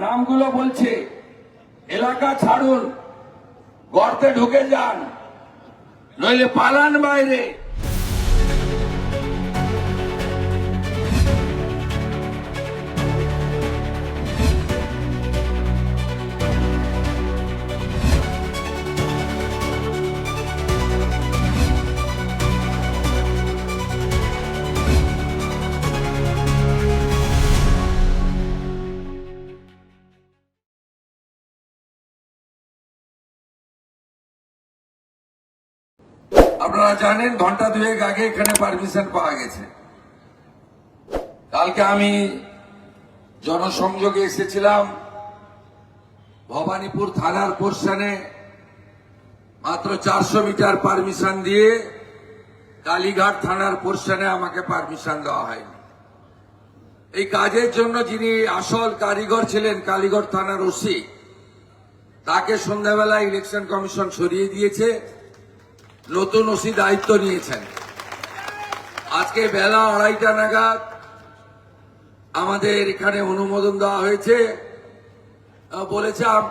নামগুলো বলছে, এলাকা ছাড়ুন, গর্তে ঢুকে যান, নইলে পালান বাইরে। আপনারা জানেন ঘন্টা দুয়েক আগে এখানে পারমিশন পাওয়া গেছে। কালকে আমি জনসংযোগে এসেছিলাম, ভবানীপুর থানার পোর্শনে মাত্র 400 মিটার পারমিশন দিয়ে কালীঘাট থানার পোর্শনে আমাকে পারমিশন দেওয়া হয়নি। এই কাজের জন্য যিনি আসল কারিগর ছিলেন, কালীঘাট থানার ওসি, তাকে সন্ধ্যাবেলা ইলেকশন কমিশন সরিয়ে দিয়েছে, নতুন ওসি দায়িত্ব নিয়েছেন। আজকে বেলা 2:30টা নাগাদ আমাদের এখানে অনুমোদন দেওয়া হয়েছে।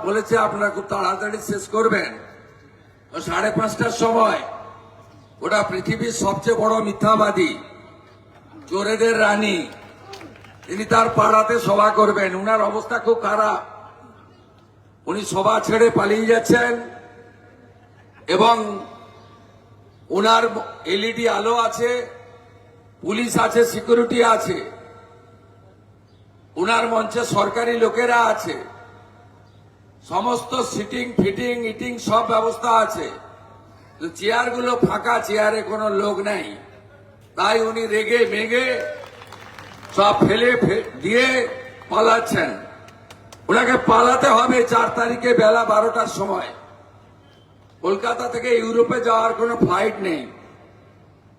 বলেছে আপনারা খুব তাড়াতাড়ি শেষ করবেন। 5:30টার সময় ওটা পৃথিবীর সবচেয়ে বড় মিথ্যাবাদী, চোরেদের রানী, তিনি তার পাড়াতে সভা করবেন। উনার অবস্থা খুব খারাপ, উনি সভা ছেড়ে পালিয়ে যাচ্ছেন এবং উনার এলইডি আলো আছে, পুলিশ আছে, সিকিউরিটি আছে, উনার মঞ্চে সরকারি লোকেরা আছে, সমস্ত সিটিং ফিটিং ইটিং সব ব্যবস্থা আছে। চেয়ারগুলো ফাঁকা, চেয়ারে কোনো লোক নেই, তাই উনি রেগে মেগে সব ফেলে দিয়ে পালাচ্ছেন। ওনাকে পালাতে হবে 4 তারিখে বেলা 12টার সময়। কলকাতা থেকে ইউরোপে যাওয়ার কোনো ফ্লাইট নেই,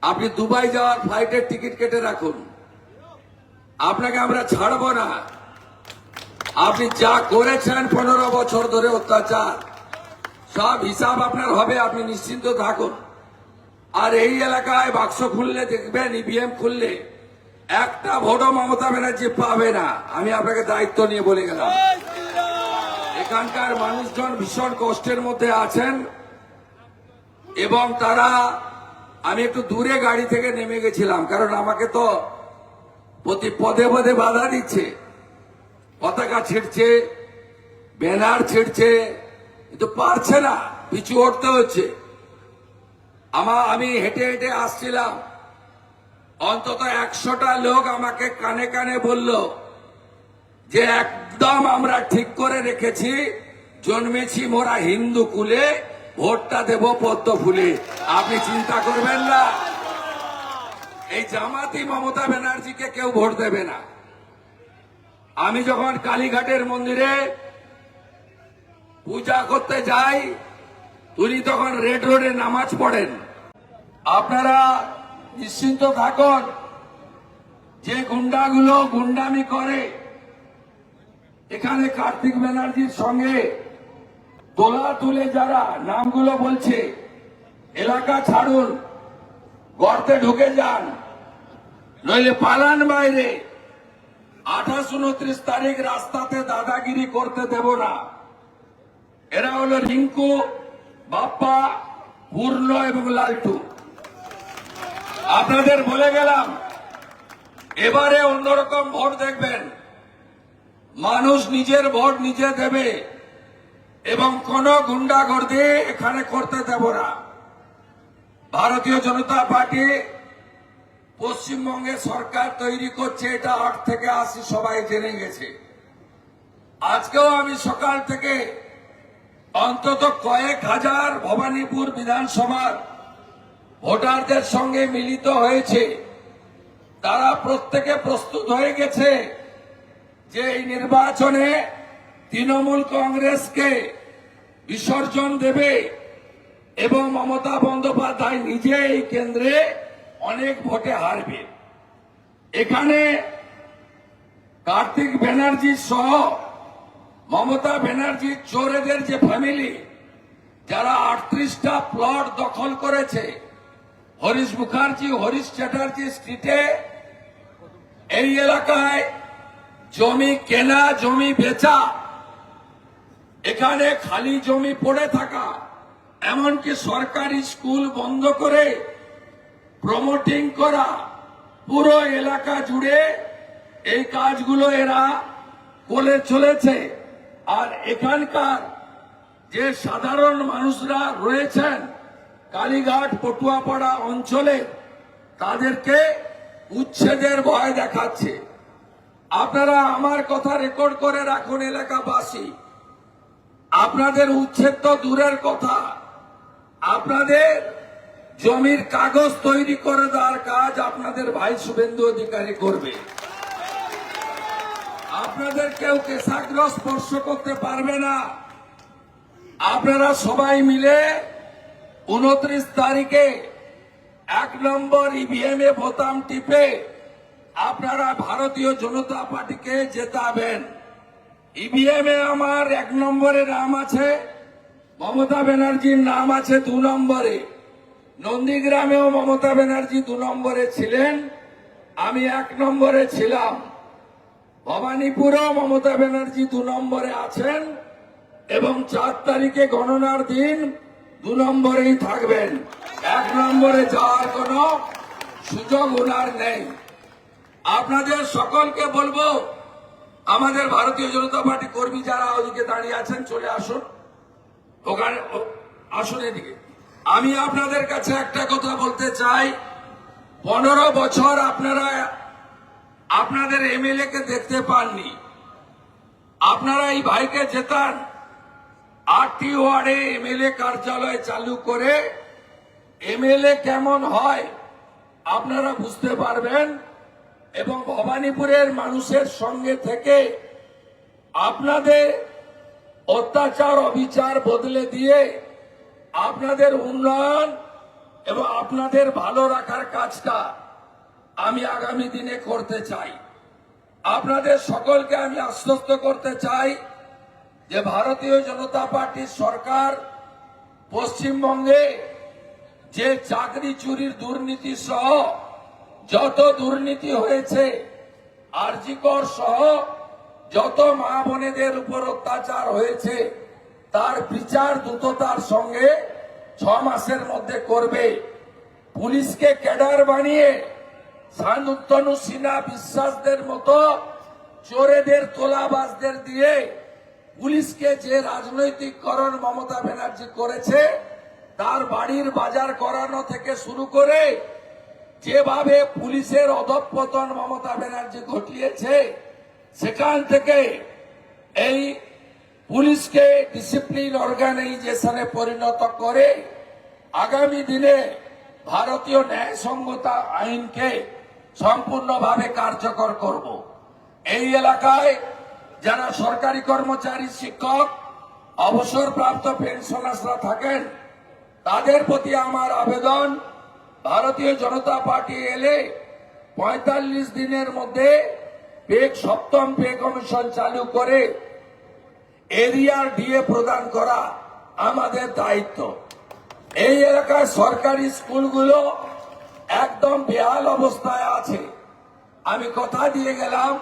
আপনি দুবাই যাওয়ার ফ্লাইটের টিকিট কেটে রাখুন, আপনাকে আমরা ছাড়বো না। আপনি যা করেছেন 15 বছর ধরে অত্যাচার, সব হিসাব আপনার হবে, আপনি নিশ্চিন্ত থাকুন। আর এই এলাকায় বাক্স খুললে দেখবেন, ইভিএম খুললে একটা ভোটও মমতা ব্যানার্জি পাবে না। আমি আপনাকে দায়িত্ব নিয়ে বলে গেলাম। এখানকার মানুষজন ভীষণ কষ্টের মধ্যে আছেন এবং তারা, আমি একটু দূরে গাড়ি থেকে নেমে গেছিলাম, কারণ আমাকে তো প্রতি পদে পদে বাধা দিচ্ছে, পতাকা ছিঁড়ছে, ব্যানার ছিঁড়ছে, কিন্তু পারছে না, পিছু হটতে হচ্ছে। আমি হেঁটে হেঁটে আসছিলাম, অন্তত 100টা লোক আমাকে কানে কানে বলল যে একদম আমরা ঠিক করে রেখেছি, জন্মেছি মোরা হিন্দু কুলে, ভোটটা দেব পদ্ম ফুলে, আপনি চিন্তা করবেন না। এই জামাতি মমতা ব্যানার্জিকে কেউ ভোট দেবে না। আমি যখন কালীঘাটের মন্দিরে পূজা করতে যাই, উনি তখন রেড রোডে নামাজ পড়েন। আপনারা নিশ্চিন্ত থাকুন, যে গুন্ডাগুলো গুন্ডামি করে, এখানে কার্তিক ব্যানার্জির সঙ্গে দোলা তুলে যারা নামগুলো বলছে, এলাকা ছাড়ুন, গর্তে ঢুকে যান, নইলে পালান বাইরে। 28-29 তারিখ রাস্তাতে দাদাগিরি করতে দেব না। এরা হলো রিঙ্কু, বাপ্পা, পূর্ণ এবং লালটু। আপনাদের বলে গেলাম, এবারে অন্যরকম ভোট দেখবেন। মানুষ নিজের ভোট নিজে দেবে এবং কোন গুন্ডাগর্দি এখানে করতে দেব না। ভারতীয় জনতা পার্টি পশ্চিমবঙ্গে সরকার তৈরি করছে, এটা 8 থেকে 80 সবাই জেনে গেছে। আজকেও আমি সকাল থেকে অন্তত কয়েক হাজার ভবানীপুর বিধানসভার ভোটারদের সঙ্গে মিলিত হয়েছে। তারা প্রত্যেকে প্রস্তুত হয়ে গেছে যে এই নির্বাচনে তৃণমূল কংগ্রেসকে বিসর্জন দেবে এবং মমতা বন্দ্যোপাধ্যায় নিজে এই কেন্দ্রে অনেক ভোটে হারবে। এখানে কার্তিক ব্যানার্জি সহ মমতা ব্যানার্জির চোরেদের যে ফ্যামিলি, যারা 38টা প্লট দখল করেছে হরিশ মুখার্জি, হরিশ চ্যাটার্জি স্ট্রিটে, এই এলাকায় জমি কেনা, জমি বেচা এখানে খালি জমি পড়ে থাকা, এমনকি সরকারি স্কুল বন্ধ করে প্রমোটিং করা, পুরো এলাকা জুড়ে এই কাজগুলো এরা করে চলেছে। আর এখানকার যে সাধারণ মানুষরা রয়েছেন কালীঘাট পটুয়াপাড়া অঞ্চলে, তাদেরকে উচ্ছেদের ভয় দেখাচ্ছে। আপনারা আমার কথা রেকর্ড করে রাখুন এলাকাবাসী, আপনাদের উচ্ছেদ তো দূরের কথা, আপনাদের জমির কাগজ তৈরি করে দেওয়ার কাজ আপনাদের ভাই শুভেন্দু অধিকারী করবে। আপনাদের কেউ কেশাগ্র স্পর্শ করতে পারবে না। আপনারা সবাই মিলে 29 তারিখে 1 নম্বর ইভিএম এ বোতাম টিপে আপনারা ভারতীয় জনতা পার্টিকে জেতাবেন। ইভিএম এ আমার 1 নম্বরে নাম আছে, মমতা ব্যানার্জির নাম আছে 2 নম্বরে। নন্দীগ্রামেও মমতা ব্যানার্জি 2 নম্বরে ছিলেন, আমি 1 নম্বরে ছিলাম। ভবানীপুরেও মমতা ব্যানার্জি 2 নম্বরে আছেন এবং 4 তারিখে গণনার দিন 2 নম্বরেই থাকবেন। 1 নম্বরে যাওয়ার কোনো সুযোগ ওনার নেই। আপনাদের সকলকে বলবো, আমাদের ভারতীয় জনতা পার্টি কর্মী যারা ওদিকে দাঁড়িয়ে আছেন চলে আসুন, ওখানে আসুন এদিকে। আমি আপনাদের কাছে একটা কথা বলতে চাই, 15 বছর আপনারা আপনাদের এমএলএ কে দেখতে পাননি। আপনারা এই ভাইকে জেতান, 8টি ওয়ার্ডে এমএলএ কার্যালয় চালু করে এমএলএ কেমন হয় আপনারা বুঝতে পারবেন এবং ভবানীপুরের মানুষের সঙ্গে থেকে আপনাদের অত্যাচার অবিচার বদলে দিয়ে আপনাদের উন্নয়ন এবং আপনাদের ভালো রাখার কাজটা আমি আগামী দিনে করতে চাই। আপনাদের সকলকে আমি আশ্বস্ত করতে চাই যে ভারতীয় জনতা পার্টির সরকার পশ্চিমবঙ্গে যে চাকরি চুরির দুর্নীতি সহ যত দুর্নীতি হয়েছে, আরজিকর সহ যত মা বোনেদের উপর অত্যাচার হয়েছে, তার বিচার দ্রুততার সঙ্গে 6 মাসের মধ্যে করবে। পুলিশকে ক্যাডার বানিয়ে শান্তনু সিনহা বিশ্বাসদের মতো চোরেদের তোলাবাজদের দিয়ে পুলিশকে যে রাজনৈতিককরণ মমতা ব্যানার্জি করেছে, তার বাড়ির বাজার করানো থেকে শুরু করে যেভাবে পুলিশের অধঃপতন মমতা ব্যানার্জি ঘটিয়েছে, সেখান থেকে এই পুলিশকে ডিসিপ্লিন অর্গানাইজেশনে পরিণত করে আগামী দিনে ভারতীয় ন্যায়সঙ্গতা আইনকে সম্পূর্ণভাবে কার্যকর করব। এই এলাকায় যারা সরকারি কর্মচারী, শিক্ষক, অবসরপ্রাপ্ত পেনশনার্সরা থাকেন, তাদের প্রতি আমার আবেদন, ভারতীয় জনতা পার্টি এলে 45 দিনের মধ্যে 7ম পে কমিশন চালু করে এরিয়ার ডিএ প্রদান করা আমাদের দায়িত্ব। এই এলাকায় সরকারি স্কুলগুলো একদম বেহাল অবস্থায় আছে। আমি কথা দিয়ে গেলাম,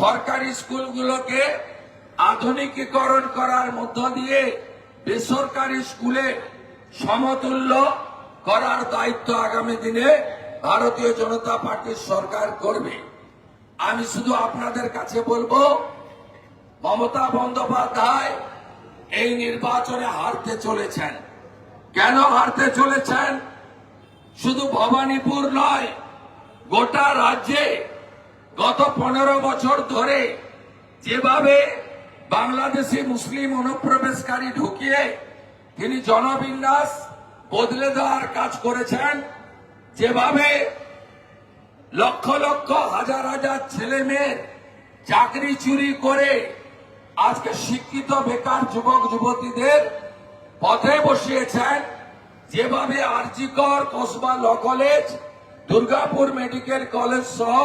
সরকারি স্কুলগুলোকে আধুনিকীকরণ করার মধ্য দিয়ে বেসরকারি স্কুলে সমতুল্য করার দায়িত্ব আগামী দিনে ভারতীয় জনতা পার্টির সরকার করবে। আমি শুধু আপনাদের কাছে বলবো, মমতা বন্দ্যোপাধ্যায় এই নির্বাচনে হারতে চলেছেন। কেন হারতে চলেছেন? শুধু ভবানীপুর নয়, গোটা রাজ্যে গত 15 বছর ধরে যেভাবে বাংলাদেশি মুসলিম অনুপ্রবেশকারী ঢুকিয়ে তিনি জনবিন্যাস বদলে দেওয়ার কাজ করেছেন, যেভাবে লক্ষ লক্ষ হাজার হাজার ছেলে মেয়ের চাকরি চুরি করে আজকে শিক্ষিত বেকার যুবক যুবতীদের পথে বসিয়েছেন, যেভাবে RG Kar, Kasba law college, Durgapur medical college সহ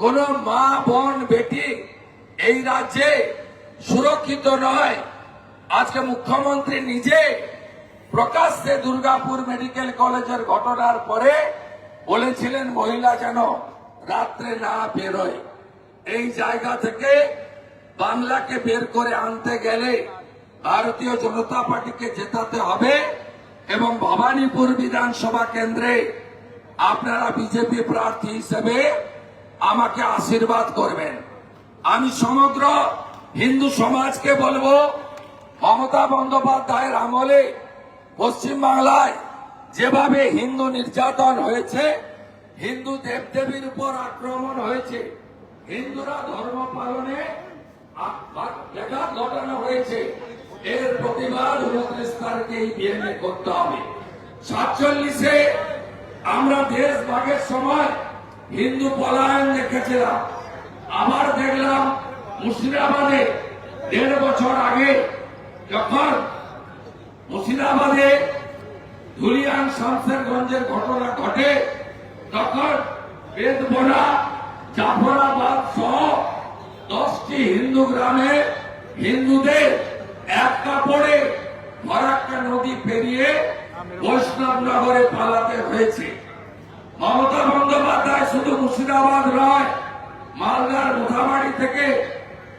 কোন মা বোন বেটি এই রাজ্যে সুরক্ষিত নয়। আজকে মুখ্যমন্ত্রী নিজে প্রকাশ্যে দুর্গাপুর মেডিকেল কলেজের ঘটনার পরে বলেছিলেন মহিলা যেন রাত্রে না বেরোয়। এই জায়গা থেকে বাংলাকে বের করে আনতে গেলে ভারতীয় জনতা পার্টিকে জেতাতে হবে এবং ভবানীপুর বিধানসভা কেন্দ্রে আপনারা বিজেপি প্রার্থী হিসেবে আমাকে আশীর্বাদ করবেন। আমি সমগ্র হিন্দু সমাজকে বলবো, মমতা বন্দ্যোপাধ্যায়ের আমলে পশ্চিমবাংলায় যেভাবে হিন্দু নির্যাতন হয়েছে, হিন্দু দেবদেবীর উপর আক্রমণ হয়েছে, হিন্দুরা ধর্ম পালনে ব্যাঘাত ঘটানো হয়েছে, এর প্রতিবাদ 29 তারিখে বিএনএ করতে হবে। 47-এ আমরা দেশ ভাগের সময় হিন্দু পলায়ন দেখেছিলাম, আবার দেখলাম মুর্শিদাবাদে 1.5 বছর আগে যখন মুর্শিদাবাদে ধুলিয়ান শামসেরগঞ্জের ঘটনা ঘটে, তখন বেদবোনা, জাফরাবাদ সহ 10টি হিন্দু গ্রামে হিন্দুদের এক কাপড়ে ফরাক্কা নদী পেরিয়ে বৈষ্ণবনগরে পালাতে হয়েছে। মমতা বন্দ্যোপাধ্যায় শুধু মুর্শিদাবাদ নয়, মালদার মোথাবাড়ি থেকে,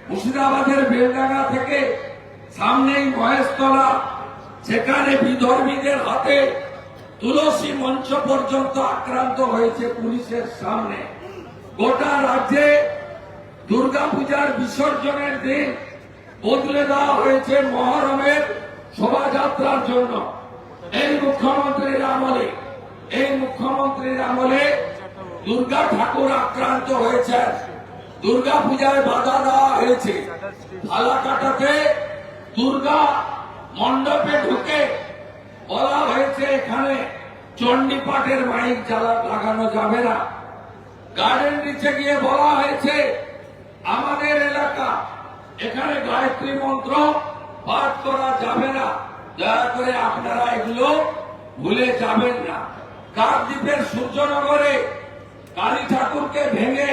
মুর্শিদাবাদের বেলডাঙ্গা থেকে সামনেই মহেশতলা, সেখানে বিধর্মীদের হাতে তুলসী মঞ্চ পর্যন্ত আক্রান্ত হয়েছে পুলিশের সামনে। গোটা রাজ্যে দুর্গাপূজার বিসর্জনের দিন বদলে দেওয়া হয়েছে মহরমের শোভাযাত্রার জন্য। এই মুখ্যমন্ত্রীর আমলে দুর্গা ঠাকুর আক্রান্ত হয়েছেন, দুর্গাপূজায় বাধা দেওয়া হয়েছে। ফালাকাটাতে দুর্গা মণ্ডপে ঢুকে বলা হয়েছে এখানে চণ্ডীপাঠের মাইক লাগানো যাবে না। গার্ডেন নিচে গিয়ে বলা হয়েছে আমাদের এলাকা, এখানে গায়ত্রী মন্ত্র পাঠ করা যাবে না। দয়া করে আপনারা এগুলো ভুলে যাবেন না। কাকদ্বীপের সূর্যনগরে কালী ঠাকুরকে ভেঙে,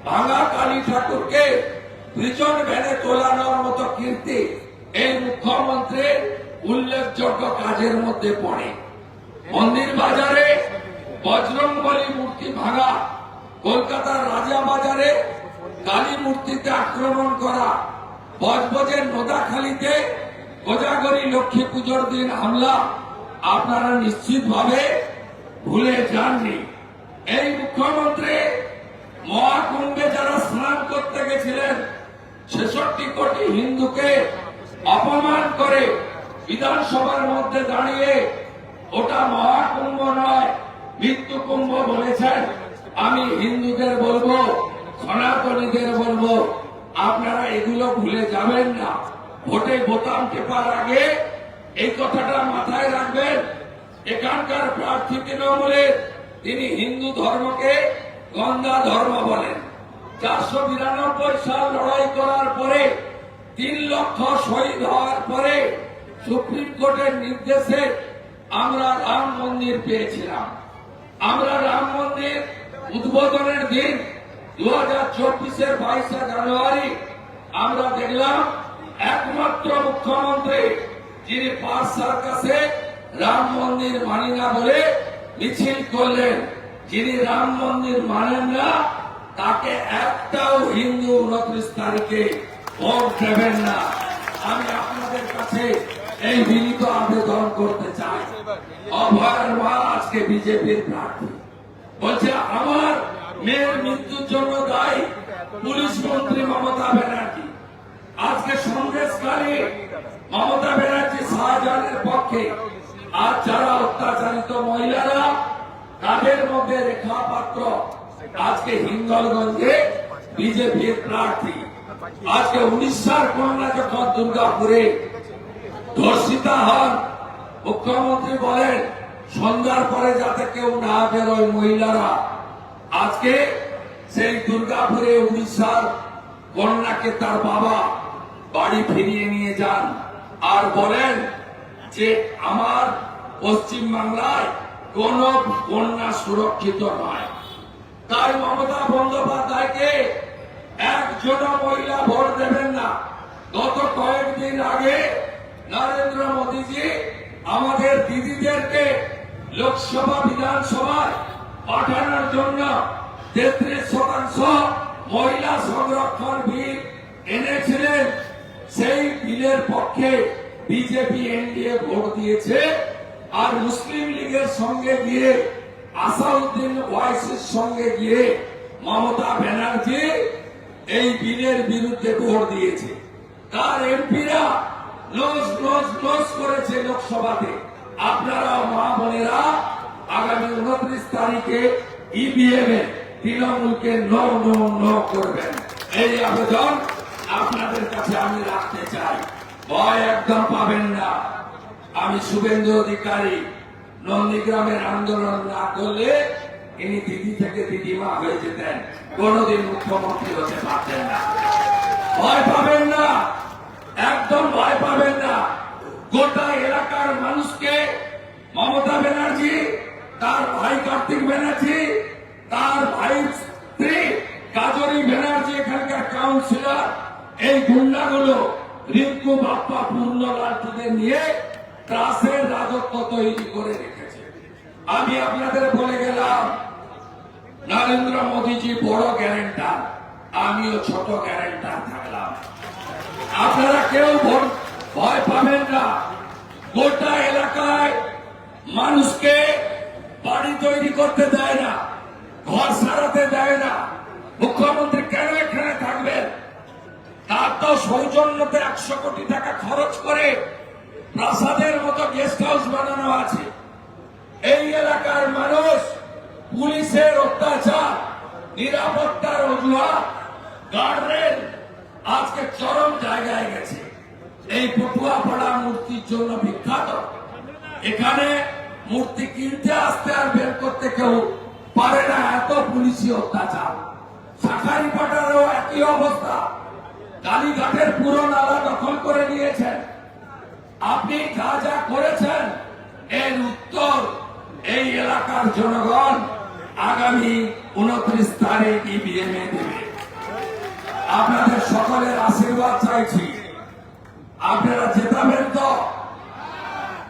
ভাঙা কালী ঠাকুরকে প্রিজন ভ্যানে তোলানোর মতো কীর্তি এই মুখ্যমন্ত্রীর উল্লেখযোগ্য কাজের মধ্যে পড়ে। মন্দির বাজারে বজরংবলী মূর্তি ভাঙা, কলকাতার রাজা বাজারে কালী মূর্তিতে আক্রমণ করা, বজবজের নোদাখালীতে কোজাগরী লক্ষ্মী পুজোর দিন হামলা আপনারা নিশ্চিতভাবে ভুলে যাননি। এই মুখ্যমন্ত্রী মহাকুম্ভে যারা স্নান করতে গেছিলেন 66 কোটি হিন্দুকে অপমান করে বিধানসভার মধ্যে দাঁড়িয়ে ওটা মহাকুম্ভ নয় মৃত্যু কুম্ভ বলেছেন। আমি হিন্দুদের বলবো, সনাতনীদের বলবো, আপনারা এগুলো ভুলে যাবেন না। ভোটে বোতাম টেপার আগে এই কথাটা মাথায় রাখবেন। এখানকার প্রার্থী তৃণমূলের, তিনি হিন্দু ধর্মকে গঙ্গা ধর্ম বলেন। 492 সাল লড়াই করার পরে 3 লক্ষ শহীদ হওয়ার পরে সুপ্রিম কোর্টের নির্দেশে আমরা রাম মন্দির পেয়েছিলাম। আমরা রাম মন্দির উদ্বোধনের দিন 2024-এর 22শে জানুয়ারি আমরা দেখলাম একমাত্র মুখ্যমন্ত্রী যিনি পাঁচ সার্কাসে রাম মন্দির মানি না বলে মিছিল করলেন। যিনি রাম মন্দির মানেন না তাকে একটাও হিন্দু 29 তারিখে ভোট দেবেন না। আমি আপনাদের কাছে এই বিনীত আবেদন করতে চাই। অভয়ের মা আজকে বিজেপির প্রার্থী বলছে আমার মেয়ের মৃত্যুর জন্য দায়ী পুলিশ মন্ত্রী মমতা ব্যানার্জি। আজকে সন্দেশকারী মমতা ব্যানার্জি শাহজাহানের পক্ষে, আর যারা অত্যাচারিত মহিলারা তাদের মধ্যে রেখা পাত্র আজকে হিঙ্গলগঞ্জে বিজেপির প্রার্থী। আজকে উড়িষ্যার কন্যা যখন দুর্গাপুরে ধর্ষিতা হন, মুখ্যমন্ত্রী বলেন সন্ধ্যার পরে যাতে কেউ না বেরোয় মহিলারা। আজকে সেই দুর্গাপুরে উড়িষ্যার কন্যাকে তার বাবা বাড়ি ফিরিয়ে নিয়ে যান আর বলেন যে আমার পশ্চিম বাংলায় কোন কন্যা সুরক্ষিত নয়। তাই মমতা বন্দ্যোপাধ্যায়কে একজন মহিলা ভোট দেবেন না। গত কয়েকদিন আগে নরেন্দ্র মোদীজি আমাদের দিদিদেরকে লোকসভা বিধানসভায় পাঠানোর জন্য 33% মহিলা সংরক্ষণ বিল এনেছিলেন। সেই বিলের পক্ষে বিজেপি এনডিএ ভোট দিয়েছে, আর মুসলিম লীগের সঙ্গে গিয়ে আসাউদ্দিন ওয়াইসির সঙ্গে গিয়ে মমতা ব্যানার্জি এই বিলের বিরুদ্ধে ভোট দিয়েছে। তার এমপিরা লস করেছে লোকসভাতে। আপনারা মা বোনেরা আগামী 29 তারিখে ইভিএম এ তৃণমূলকে নো করবেন, এই আবেদন আপনাদের কাছে আমি রাখতে চাই। ভয় একদম পাবেন না। আমি শুভেন্দু অধিকারী নন্দীগ্রামের আন্দোলন না করলে ইনি দিদি থেকে দিদিমা হয়ে যেতেন, কোনদিন মুখ্যমন্ত্রী হতে পারতেন না। ভয় পাবেন না, একদম ভয় পাবেন না। গোটা এলাকার মানুষকে মমতা ব্যানার্জি, তার ভাই কার্তিক ব্যানার্জি, তার ভাই স্ত্রী কাজরি ব্যানার্জি, এখানকার কাউন্সিলর, এই গুন্ডাগুলো রিঙ্কু বাপ্পা পূর্ণলালদের নিয়ে ত্রাসের রাজত্ব তৈরি করে রেখেছে। আমি আপনাদের বলে গেলাম, নরেন্দ্র মোদীজি বড় গ্যারেন্টার, আমিও ছোট গ্যারেন্টার থাকলাম। আপনারা কেউ ভয় পাবেন না। গোটা এলাকায় মানুষকে বাড়ি তৈরি করতে দেয় না, ঘর সারাতে দেয় না। মুখ্যমন্ত্রী কেন এখানে থাকবেন? তার তো সৌজন্যতে 100 কোটি টাকা খরচ করে প্রাসাদের মতো গেস্ট হাউস বানানো আছে। এই এলাকার মানুষ পুলিশের অত্যাচার, নিরাপত্তার অজুহাত, গার্ডরেল আজকে চরম জায়গায় গেছে। এই পটুয়াপাড়া মূর্তির জন্য বিখ্যাত। এখানে মূর্তি কিনতে আসতে আর বের করতে কেউ পারে না, এত পুলিশি অত্যাচার। শাখারিপাটারও একই অবস্থা। কালীঘাটের পুরো নালা দখল করে নিয়েছেন। আপনি যা যা করেছেন এর উত্তর এই এলাকার জনগণ আগামী 29 তারিখ ইভিএম এ দেবে। আপনাদের সকলের আশীর্বাদ চাইছি। আপনারা জেতাবেন তো?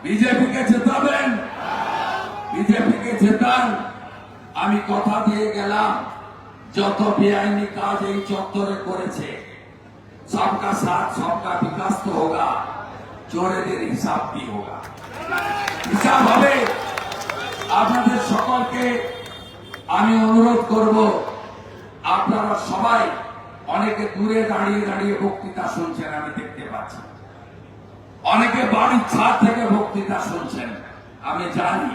বিজেপিকে জেতাবেন? বিজেপিকে জেতান। আমি কথা দিয়ে গেলাম, যত বেআইনি কাজ এই চত্বরে করেছে, সবকা সাথ সবকা বিকাশ তো হোগা, চোরেদের হিসাব কি হোগা, হিসাব হবে। আপনাদের সকলকে আমি অনুরোধ করব, আপনারা সবাই অনেকে দূরে দাঁড়িয়ে দাঁড়িয়ে বক্তৃতা শুনছেন, আমি দেখতে পাচ্ছি। অনেকে বাড়ির ছাদ থেকে বক্তৃতা শুনছেন, আমি জানি।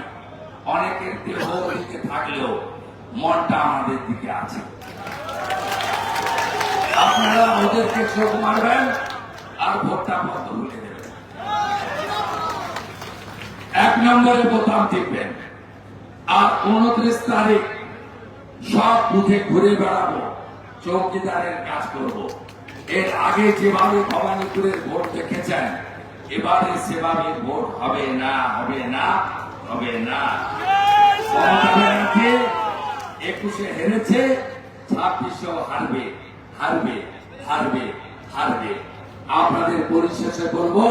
অনেকের দেহ দিকে থাকলেও মনটা আমাদের দিকে আছে। আপনারা ওদেরকে চোখ মারবেন আর ভোটটা বন্ধ ভুলে দেবেন। 1 নম্বরে বোতাম টিপবেন। আর 29 তারিখ সব বুথে ঘুরে বেড়াবো, চৌকিদারের কাজ করব। এর আগে যেভাবে ভবানীপুরের ভোট দেখেছেন, এবারে সেভাবে ভোট হবে না, হবে না, হবে না। মমতা ব্যানার্জি 21-এ হেরেছে, 26-এও হারবে, হারবে, হারবে, হারবে। আপনাদের পরিশেষে বলবো,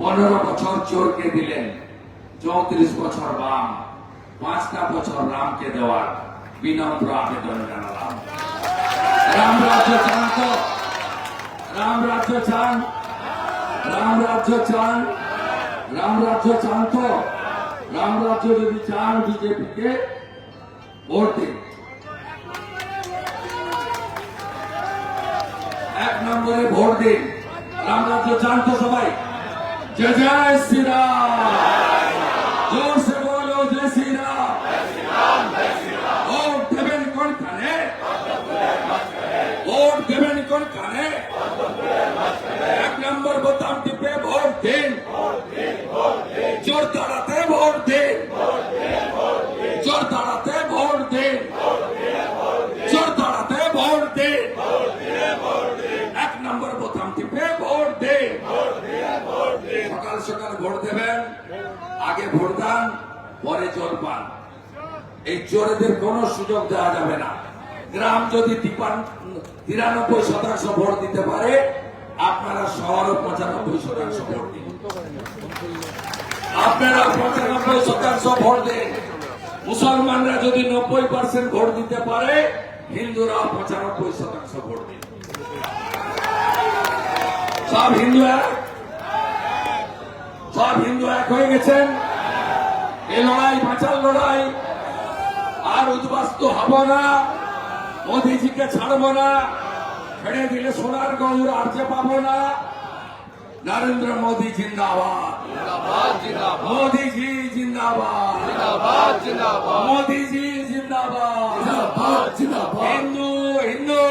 15 বছর চোরকে দিলেন, 34 বছর বাম, 5টা বছর রামকে দেওয়ার বিনম্র আবেদন জানালাম। রাম রাজ্য চান তো? রাম রাজ্য চান? রাম রাজ্য চান? রাম রাজ্য চান তো? রাম রাজ্য যদি চান, বিজেপিকে ভোট দিন। 1 নম্বরে ভোট দিন। রাম রাজ্য চান তো সবাই? জয় জয় শ্রীরাম, জোর সে বলো জয় শ্রীরাম। ভোট দেবেন কোনখানে? ভোট দেবেন কোনখানে? 1 নম্বর বোতাম টিপে ভোট দিন। জোর দাঁড়াতে ভোট দিন, জোর দাঁড়াতে ভোট দিন, জোর দাঁড়াতে ভোট দিন। 1 নম্বর বোতাম টিপে ভোট দিন। সকাল সকাল ভোট দেবেন। আগে ভোট দান, পরে জল পান। এই চোরেদের কোন সুযোগ দেওয়া যাবে না। গ্রাম যদি 93% ভোট দিতে পারে, আপনারা শহরও 95% ভোট দিন। আপনারা 95% ভোট দেন। মুসলমানরা যদি 90% ভোট দিতে পারে, হিন্দুরা 95% ভোট দিন। সব হিন্দু এক, সব হিন্দু এক হয়ে গেছেন। এ লড়াই বাঁচার লড়াই, আর উদ্বাস্তু হব না, মোদিজিকে ছাড়বো না, ছেড়ে দিলে সোনার গৌর আর যে পাবো না। নরেন্দ্র মোদী জিন্দাবাদ, মোদীজি জিন্দাবাদ, মোদীজি জিন্দাবাদ, হিন্দু হিন্দু